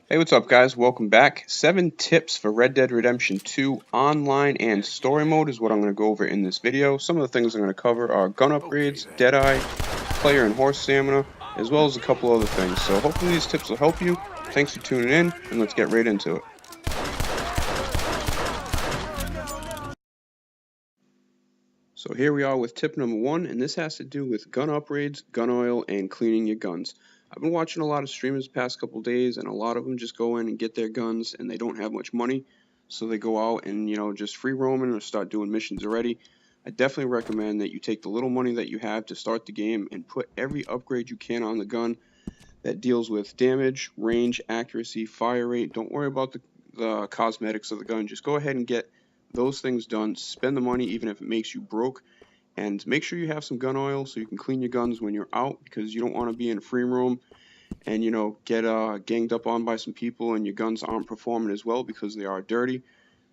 Hey, what's up guys? Welcome back. 7 tips for Red Dead Redemption 2 online and story mode is what I'm going to go over in this video. Some of the things I'm going to cover are gun upgrades, Deadeye, player and horse stamina, as well as a couple other things. So hopefully these tips will help you. Thanks for tuning in, and let's get right into it. So here we are with tip number 1, and this has to do with gun upgrades, gun oil, and cleaning your guns. I've been watching a lot of streamers the past couple days, and a lot of them just go in and get their guns, and they don't have much money, so they go out and just free roaming or start doing missions already. I definitely recommend that you take the little money that you have to start the game and put every upgrade you can on the gun that deals with damage, range, accuracy, fire rate. Don't worry about the cosmetics of the gun. Just go ahead and get those things done. Spend the money even if it makes you broke. And make sure you have some gun oil so you can clean your guns when you're out, because you don't want to be in free roam and get ganged up on by some people and your guns aren't performing as well because they are dirty.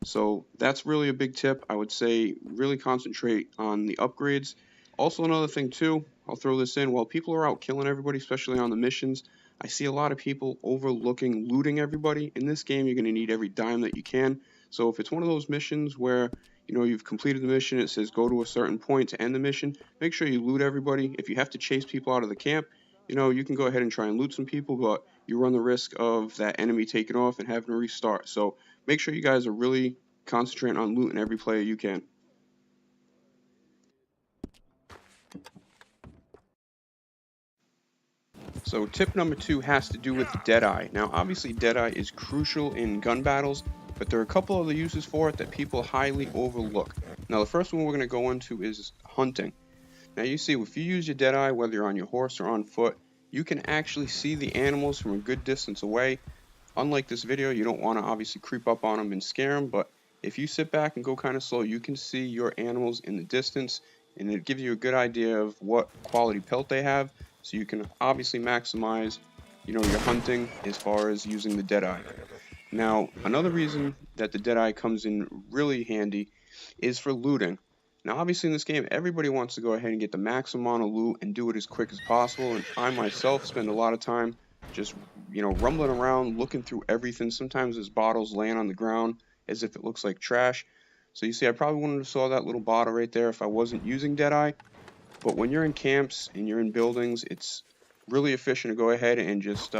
So that's really a big tip. I would say really concentrate on the upgrades. Also, another thing too, I'll throw this in, while people are out killing everybody, especially on the missions, I see a lot of people overlooking looting everybody. In this game, you're going to need every dime that you can. So if it's one of those missions where you've completed the mission, it says go to a certain point to end the mission, make sure you loot everybody. If you have to chase people out of the camp, you can go ahead and try and loot some people, but you run the risk of that enemy taking off and having to restart. So make sure you guys are really concentrating on looting every player you can. So tip number 2 has to do with Deadeye. Now obviously Deadeye is crucial in gun battles, but there are a couple other uses for it that people highly overlook. Now the first one we're going to go into is hunting. Now you see, if you use your Deadeye, whether you're on your horse or on foot, you can actually see the animals from a good distance away. Unlike this video, you don't want to obviously creep up on them and scare them, but if you sit back and go kind of slow, you can see your animals in the distance, and it gives you a good idea of what quality pelt they have, so you can obviously maximize your hunting as far as using the Deadeye. Now another reason that the Deadeye comes in really handy is for looting. Now obviously in this game everybody wants to go ahead and get the maximum amount of loot and do it as quick as possible, and I myself spend a lot of time just rumbling around looking through everything. Sometimes there's bottles laying on the ground as if it looks like trash. So you see, I probably wouldn't have saw that little bottle right there if I wasn't using Deadeye. But when you're in camps and you're in buildings, it's really efficient to go ahead and just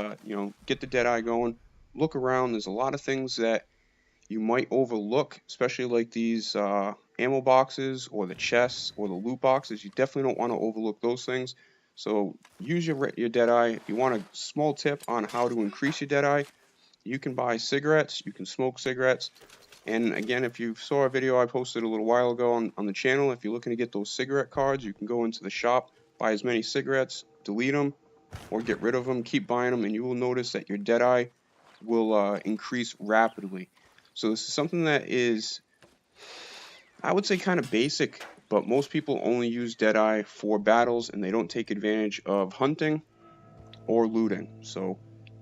get the Deadeye going. Look around. There's a lot of things that you might overlook, especially like these ammo boxes or the chests or the loot boxes. You definitely don't want to overlook those things. So use your Deadeye. If you want a small tip on how to increase your Deadeye, you can buy cigarettes, you can smoke cigarettes. And again, if you saw a video I posted a little while ago on the channel, if you're looking to get those cigarette cards, you can go into the shop, buy as many cigarettes, delete them, or get rid of them, keep buying them, and you will notice that your Deadeye will increase rapidly. So this is something that is, I would say, kind of basic, but most people only use Deadeye for battles, and they don't take advantage of hunting or looting. So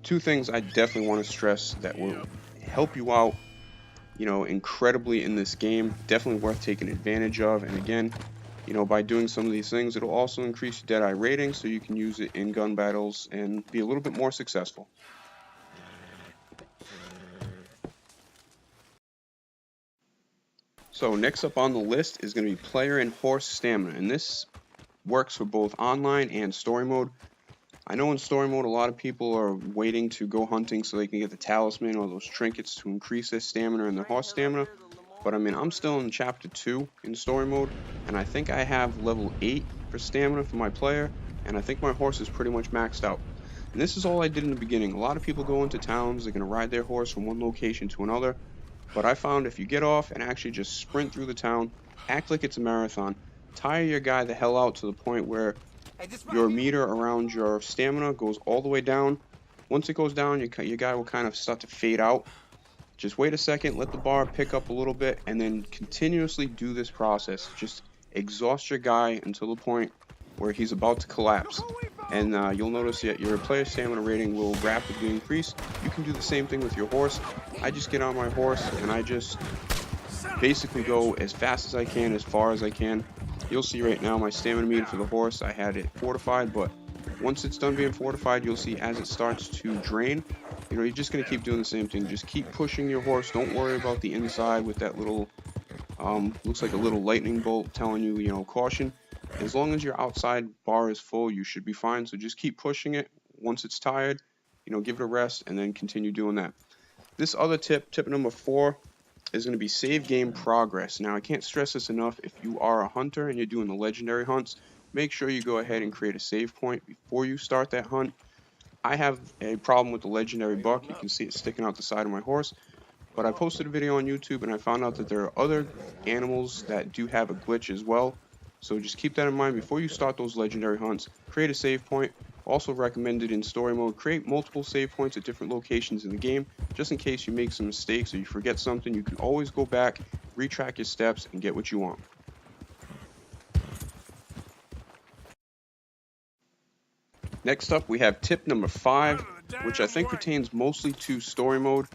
2 things I definitely want to stress that will help you out incredibly in this game. Definitely worth taking advantage of. And again, by doing some of these things, it'll also increase your Deadeye rating, so you can use it in gun battles and be a little bit more successful. So next up on the list is going to be player and horse stamina, and this works for both online and story mode. I know in story mode a lot of people are waiting to go hunting so they can get the talisman or those trinkets to increase their stamina and their horse stamina. But I mean, I'm still in chapter 2 in story mode, and I think I have level 8 for stamina for my player, and I think my horse is pretty much maxed out. And this is all I did in the beginning. A lot of people go into towns, they're going to ride their horse from one location to another. But I found if you get off and actually just sprint through the town, act like it's a marathon, tire your guy the hell out to the point where your meter around your stamina goes all the way down. Once it goes down, your guy will kind of start to fade out. Just wait a second, let the bar pick up a little bit, and then continuously do this process. Just exhaust your guy until the point where he's about to collapse. And you'll notice that your player stamina rating will rapidly increase. You can do the same thing with your horse. I just get on my horse and I just basically go as fast as I can, as far as I can. You'll see right now my stamina meter for the horse, I had it fortified, but once it's done being fortified, you'll see as it starts to drain, you know, you're just going to keep doing the same thing. Just keep pushing your horse. Don't worry about the inside with that little, looks like a little lightning bolt telling you, you know, caution. As long as your outside bar is full, you should be fine. So just keep pushing it. Once it's tired, you know, give it a rest and then continue doing that. This other tip, tip number 4, is going to be save game progress. Now, I can't stress this enough. If you are a hunter and you're doing the legendary hunts, make sure you go ahead and create a save point before you start that hunt. I have a problem with the legendary buck. You can see it sticking out the side of my horse. But I posted a video on YouTube and I found out that there are other animals that do have a glitch as well. So just keep that in mind before you start those legendary hunts. Create a save point. Also recommended in story mode, create multiple save points at different locations in the game. Just in case you make some mistakes or you forget something, you can always go back, retrack your steps, and get what you want. Next up, we have tip number 5, which I think pertains mostly to story mode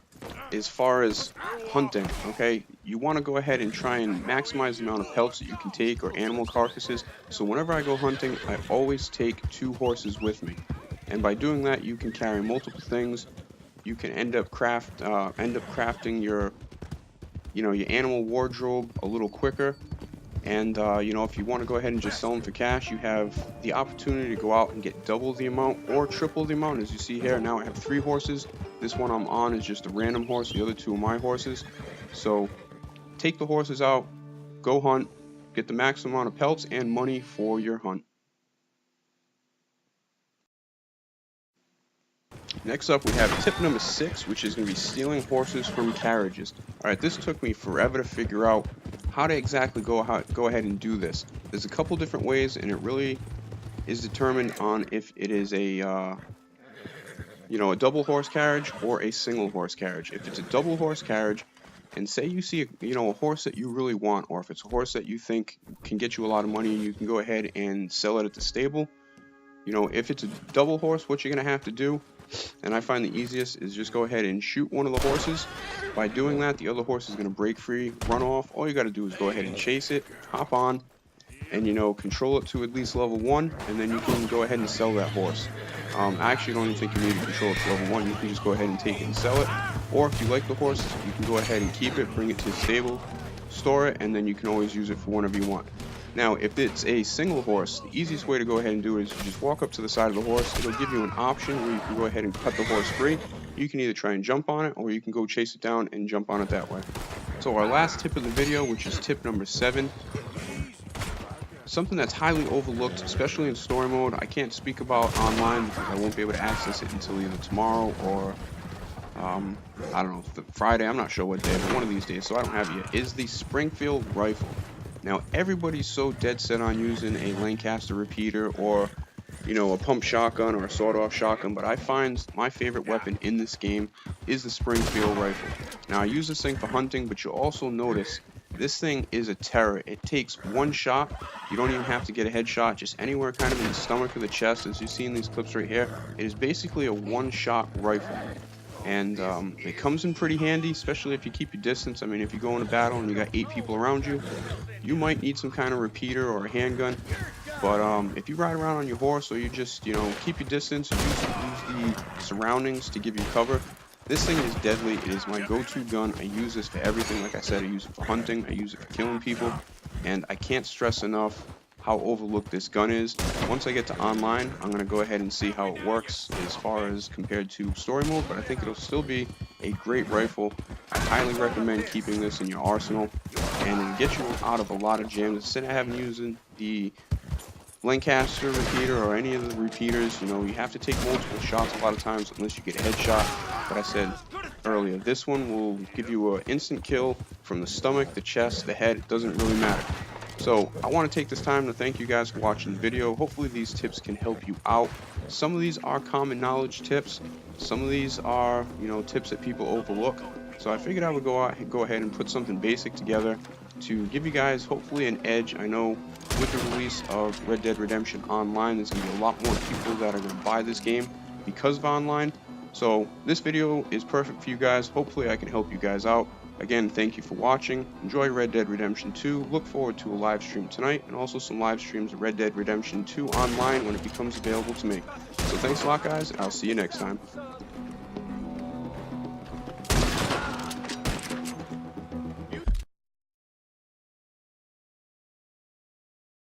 as far as hunting, okay? You want to go ahead and try and maximize the amount of pelts that you can take or animal carcasses. So whenever I go hunting, I always take 2 horses with me. And by doing that, you can carry multiple things. You can end up crafting your, you know, your animal wardrobe a little quicker. And, you know, if you want to go ahead and just sell them for cash, you have the opportunity to go out and get double the amount or triple the amount. As you see here, now I have 3 horses. This one I'm on is just a random horse. The other 2 are my horses. So take the horses out, go hunt, get the maximum amount of pelts and money for your hunt. Next up, we have tip number 6, which is going to be stealing horses from carriages. Alright, this took me forever to figure out how to exactly go ahead and do this. There's a couple different ways, and it really is determined on if it is a, you know, a double horse carriage or a single horse carriage. If it's a double horse carriage, and say you see, a horse that you really want, or if it's a horse that you think can get you a lot of money, you can go ahead and sell it at the stable. You know, if it's a double horse, what you're going to have to do, and I find the easiest, is just go ahead and shoot one of the horses. By doing that, the other horse is going to break free, run off. All you got to do is go ahead and chase it, hop on, and, you know, control it to at least level 1, and then you can go ahead and sell that horse. I actually don't even think you need to control it to level 1. You can just go ahead and take it and sell it. Or if you like the horse, you can go ahead and keep it, bring it to the stable, store it, and then you can always use it for whenever you want. Now, if it's a single horse, the easiest way to go ahead and do it is you just walk up to the side of the horse. It'll give you an option where you can go ahead and cut the horse free. You can either try and jump on it, or you can go chase it down and jump on it that way. So our last tip of the video, which is tip number 7, something that's highly overlooked, especially in story mode. I can't speak about online because I won't be able to access it until either tomorrow or I don't know, Friday. I'm not sure what day, but one of these days, so I don't have it yet, is the Springfield rifle. Now, everybody's so dead set on using a Lancaster repeater or, you know, a pump shotgun or a sawed-off shotgun, but I find my favorite weapon in this game is the Springfield rifle. Now, I use this thing for hunting, but you'll also notice this thing is a terror. It takes 1 shot. You don't even have to get a headshot, just anywhere kind of in the stomach or the chest, as you see in these clips right here. It is basically a 1-shot rifle. And it comes in pretty handy, especially if you keep your distance. I mean, if you go in a battle and you got 8 people around you, you might need some kind of repeater or a handgun. But if you ride around on your horse, or you just, you know, keep your distance, use the surroundings to give you cover, this thing is deadly. It is my go-to gun. I use this for everything. Like I said, I use it for hunting. I use it for killing people. And I can't stress enough how overlooked this gun is. Once I get to online, I'm going to go ahead and see how it works as far as compared to story mode, but I think it'll still be a great rifle. I highly recommend keeping this in your arsenal, and it'll get you out of a lot of jams. Instead of having using the Lancaster repeater or any of the repeaters, you know, you have to take multiple shots a lot of times unless you get a headshot. But I said earlier, this one will give you an instant kill from the stomach, the chest, the head. It doesn't really matter. So I want to take this time to thank you guys for watching the video. Hopefully these tips can help you out. Some of these are common knowledge tips. Some of these are, you know, tips that people overlook. So I figured I would go ahead and put something basic together to give you guys hopefully an edge. I know with the release of Red Dead Redemption Online, there's going to be a lot more people that are going to buy this game because of online. So this video is perfect for you guys. Hopefully I can help you guys out. Again, thank you for watching. Enjoy Red Dead Redemption 2. Look forward to a live stream tonight, and also some live streams of Red Dead Redemption 2 online when it becomes available to me. So thanks a lot, guys, and I'll see you next time.